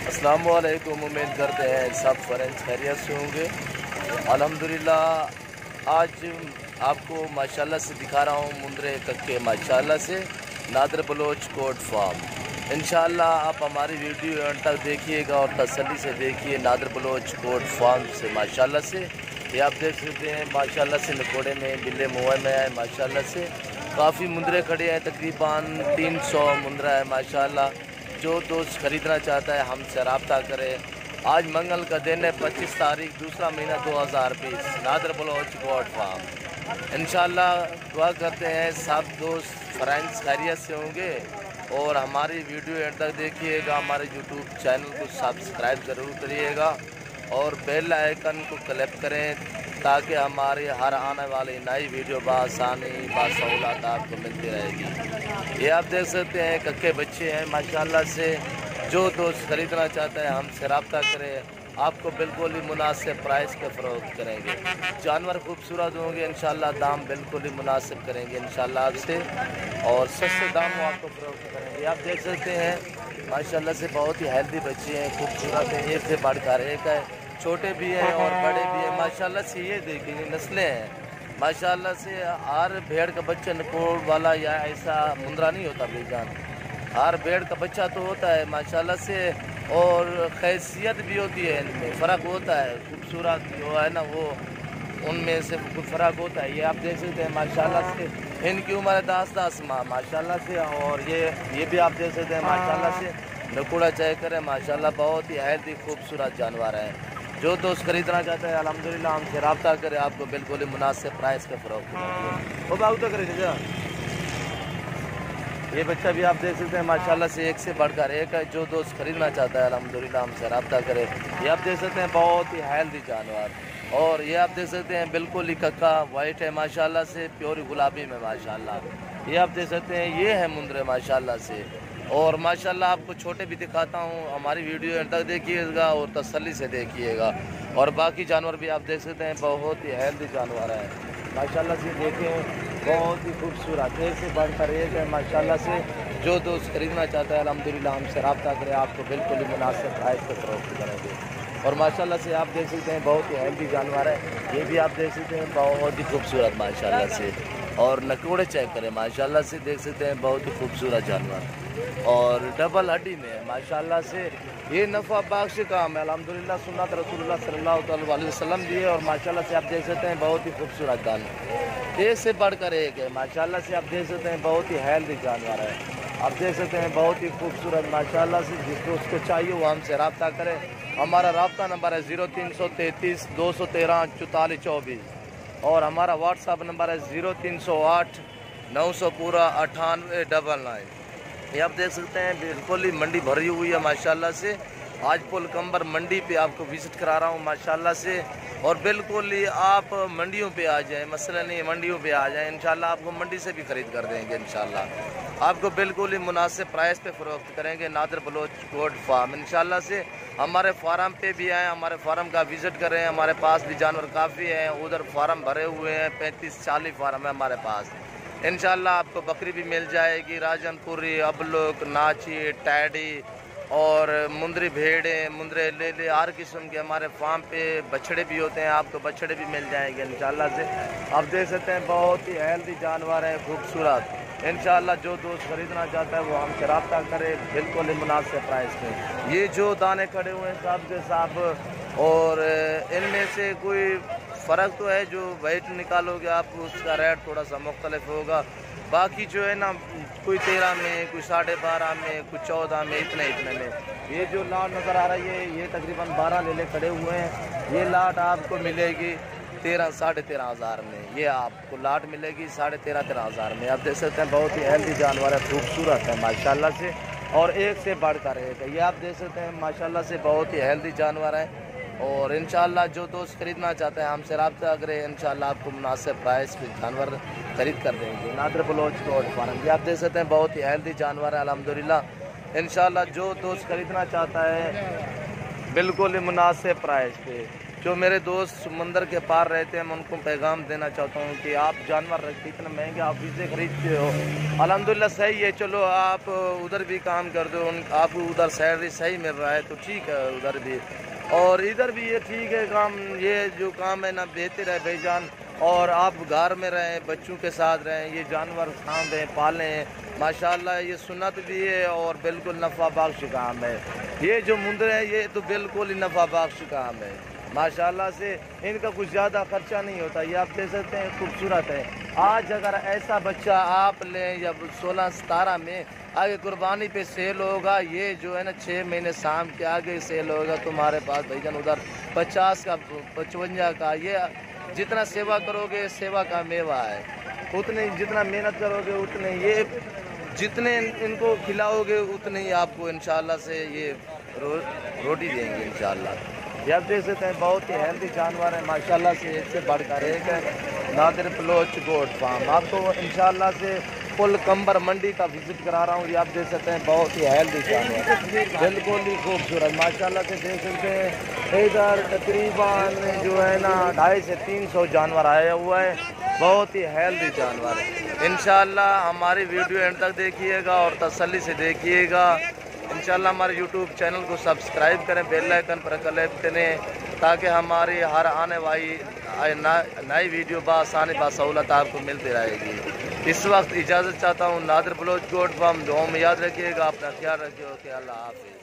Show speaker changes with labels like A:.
A: अस्सलामुअलैकुम। उम्मीद करते हैं सब फ्रेंड्स खैरियत से होंगे। अल्हम्दुलिल्लाह आज आपको माशाल्लाह से दिखा रहा हूँ मुंद्रे कक्के माशाल्लाह से नादर बलोच कोट फार्म। इंशाल्लाह आप हमारी वीडियो अंत तक देखिएगा और तसल्ली से देखिए नादर बलोच कोट फार्म से माशाल्लाह से। ये आप देख सकते हैं माशाल्लाह से नकोड़े में बिल्ले मुँह में है माशाल्लाह से। काफ़ी मुंद्रे खड़े हैं, तकरीबन 300 मुंद्रा है माशाल्लाह। जो दोस्त ख़रीदना चाहता है हमसे रब्ता करें। आज मंगल का दिन है 25 तारीख दूसरा महीना 2020 नादर बलोच कोट फार्म। इंशाल्लाह दुआ करते हैं सब दोस्त फ्रेंड्स खैरियत से होंगे और हमारी वीडियो एंड तक देखिएगा। हमारे यूट्यूब चैनल को सब्सक्राइब ज़रूर करिएगा और बेल आइकन को क्लिक करें ताकि हमारी हर आने वाली नई वीडियो बआसानी बासहूलत आपको मिलती रहेगी। ये आप देख सकते हैं कक्के बच्चे हैं माशाल्लाह से। जो दोस्त ख़रीदना चाहता है हमसे रब्ता करें। आपको बिल्कुल ही मुनासिब प्राइस के फ़रोख्त करेंगे। जानवर खूबसूरत होंगे इंशाल्लाह, दाम बिल्कुल ही मुनासिब करेंगे इंशाल्लाह आपसे और सस्ते दाम आपको फ़रोख्त करेंगे। आप देख सकते हैं माशाल्लाह से बहुत ही हेल्दी बच्चे हैं, खूबसूरत हैं, एक से बढ़कर एक है। छोटे भी हैं और बड़े भी हैं माशाल्लाह से। ये देखिए नस्लें हैं माशाल्लाह से। हर भेड़ का बच्चा नकोड़ वाला या ऐसा मुंद्रा नहीं होता भाईजान। हर भेड़ का बच्चा तो होता है माशाल्लाह से और खैसियत भी होती है, इनमें फ़र्क होता है। खूबसूरत जो है ना वो उनमें से कुछ फ़र्क होता है। ये आप देख सकते हैं माशाल्लाह से। इनकी उम्र 10 माह माशाल्लाह से। और ये भी आप देख सकते हैं माशाल्लाह से। नकोड़ा चेक करें माशाल्लाह, बहुत ही हेल्दी खूबसूरत जानवर हैं। जो दोस्त खरीदना चाहता है अल्हम्दुलिल्लाह हमसे रब्ता करें। आपको बिल्कुल ही मुनासिब प्राइस के फ़रोख्त करेंगे। वो बाबू तो करेंगे। ये बच्चा भी आप देख सकते हैं माशाल्लाह से, एक से बढ़कर एक है। जो दोस्त खरीदना चाहता है अल्हम्दुलिल्लाह हमसे रब्ता करे। ये आप देख सकते हैं बहुत ही हेल्दी जानवर। और ये आप देख सकते हैं बिल्कुल ही कक्का वाइट है माशाल्लाह से, प्योर गुलाबी में माशाल्लाह। ये आप देख सकते हैं ये है मुंद्रे माशाल्लाह से। और माशाल्लाह आपको छोटे भी दिखाता हूँ, हमारी वीडियो अंत तक देखिएगा और तसल्ली से देखिएगा। और बाकी जानवर भी आप देख सकते हैं बहुत ही हेल्दी जानवर है माशाल्लाह से। देखें बहुत ही खूबसूरत, एक से बढ़कर एक है माशाल्लाह से। जो दोस्त खरीदना चाहता है अल्हम्दुलिल्लाह हमसे रब्ता करें। आपको बिल्कुल ही मुनासिब प्राइस पर फ़रोख्त करेंगे। और माशाल्लाह से आप देख सकते हैं बहुत ही हेल्दी जानवर है। ये भी आप देख सकते हैं बहुत ही खूबसूरत माशाल्लाह से। और नकोड़े चेक करें माशाल्लाह से, देख सकते हैं बहुत ही खूबसूरत जानवर और डबल हड्डी में है माशाल्लाह से। ये नफ़ा बख्श काम है अल्हम्दुलिल्लाह, सुन्नत रसूलुल्लाह सल्लल्लाहु अलैहि वसल्लम दी है। और माशाल्लाह से आप देख सकते हैं बहुत ही खूबसूरत जानवर, एक से बढ़कर एक है माशाल्लाह से। आप देख सकते हैं बहुत ही हेल्दी जानवर है। आप देख सकते हैं बहुत ही खूबसूरत माशाल्लाह से। जिसको उसको चाहिए वो हमसे रब्ता करें। हमारा रब्ता नंबर है 0333 213 44 24 और हमारा व्हाट्सअप नंबर है 0308 900 पूरा 98 99। ये आप देख सकते हैं बिल्कुल ही मंडी भरी हुई है माशाल्लाह से। आज पुल कंबर मंडी पे आपको विज़िट करा रहा हूँ माशाल्लाह से। और बिल्कुल ही आप मंडियों पे आ जाएं, मसला नहीं, मंडियों पे आ जाएं इंशाल्लाह। आपको मंडी से भी ख़रीद कर देंगे इंशाल्लाह। आपको बिल्कुल ही मुनासिब प्राइस पे फ़रोख्त करेंगे नादर बलोच कोट फार्म इंशाल्लाह से। हमारे फार्म पे भी आएँ, हमारे फार्म का विज़िट करें। हमारे पास भी जानवर काफ़ी हैं, उधर फार्म भरे हुए हैं, 35-40 फार्म है हमारे पास इंशाल्लाह। आपको बकरी भी मिल जाएगी, राजनपुरी, अबलुक, नाची, टैडी और मुंद्री भेड़ें, मुंद्रे ले हर किस्म के हमारे फार्म पे बछड़े भी होते हैं। आपको बछड़े भी मिल जाएंगे इंशाल्लाह से। आप देख सकते हैं बहुत ही हेल्दी जानवर है, खूबसूरत इंशाल्लाह। जो दोस्त खरीदना चाहता है वो हमसे रब्ता करे बिल्कुल ही मुनासिब प्राइस में। ये जो दाने खड़े हुए हैं सब के सब और इनमें से कोई फ़र्क तो है, जो वेट निकालोगे आप उसका रेट थोड़ा सा मुख्तलिफ होगा। बाकी जो है ना कोई 13 में, कोई 12.5 में, कोई 14 में, इतने में। ये जो लाट नज़र आ रही है ये तकरीबन 12 लेले खड़े हुए हैं। ये लाट आपको मिलेगी 13-13.5 हज़ार में। ये आपको लाट मिलेगी 13.5 हज़ार में। आप देख सकते हैं बहुत ही हेल्दी जानवर है, खूबसूरत है माशाल्लाह से और एक से बढ़कर एक है। ये आप देख सकते हैं माशाल्लाह से बहुत ही हेल्दी जानवर है। और इंशाल्लाह जो दोस्त खरीदना चाहते हैं हमसे रब्ता करें, इंशाल्लाह आपको मुनासिब प्राइस पे जानवर खरीद कर देंगे नादर बलोच कोट फार्म। ये आप देख सकते हैं बहुत ही हेल्दी जानवर है अल्हम्दुलिल्लाह। इंशाल्लाह जो दोस्त खरीदना चाहता है बिल्कुल ही मुनासिब प्राइस पे جو میرے دوست سمندر کے پار رہتے ہیں میں ان کو پیغام دینا چاہتا ہوں کہ آپ جانور رکھتے اتنے مہنگے آپ ویزے خریدتے ہو، الحمدللہ صحیح ہے، چلو آپ ادھر بھی کام کرتے ہو، آپ کو ادھر سیلری صحیح مل رہا ہے تو ٹھیک ہے ادھر بھی، اور ادھر بھی یہ ٹھیک ہے کام، یہ جو کام ہے نا بہتر ہے بھائی جان، اور آپ گھر میں رہیں، بچوں کے ساتھ رہیں، یہ جانور سانبھیں پالیں، ماشاءاللہ یہ سنت بھی ہے اور بالکل نفع بخش کام ہے۔ یہ جو مندر ہے یہ تو بالکل ہی نفع بخش کام ہے، ماشاءاللہ سے ان کا کچھ زیادہ خرچہ نہیں ہوتا، یہ آپ دیکھ سکتے ہیں خوبصورت ہے۔ آج اگر ایسا بچہ آپ لیں یا 16-17 میں آگے قربانی پہ سیل ہوگا، یہ جو ہے نا 6 مہینے شام کے آگے سیل ہوگا تمہارے پاس بھائی جان، ادھر 50 کا 55 کا، یہ جتنا سیوا کرو گے سیوا کا میوہ ہے، اتنے جتنا محنت کرو گے اتنے یہ جتنے ان کو کھلاؤ گے اتنے ہی آپ کو انشاءاللہ سے یہ روٹی دیں گے انشاءاللہ۔ یہ آپ دیکھ سکتے ہیں بہت ہی ہیلدی جانور ہیں ماشاءاللہ سے، ایک سے بڑھ کر ایک ہے نادر بلوچ گوٹ فارم۔ آپ کو انشاءاللہ سے فل کمبر منڈی کا وزٹ کرا رہا ہوں، یہ آپ دیکھ سکتے ہیں بہت ہی ہیلدی جانور، بالکل ہی خوبصورت ماشاءاللہ سے دیکھ سکتے ہیں۔ ادھر تقریباً جو ہے نا 250 سے 300 جانور آیا ہوا ہے، بہت ہی ہیلدی جانور ہے۔ انشاءاللہ ہماری ویڈیو اینڈ تک دیکھیے گا اور تسلی سے دیکھیے گا، انشاءاللہ ہمارے یوٹیوب چینل کو سبسکرائب کریں، بیل آئیکن پر کلک کریں تاکہ ہماری ہر آنے والی نئی ویڈیو بآسانی بسہولت آپ کو ملتی رہے گی۔ اس وقت اجازت چاہتا ہوں، نادر بلوچ گوٹ فارم، دعاؤں میں یاد رکھیے گا، اپنا خیال رکھیے گا کہ اللہ حافظ۔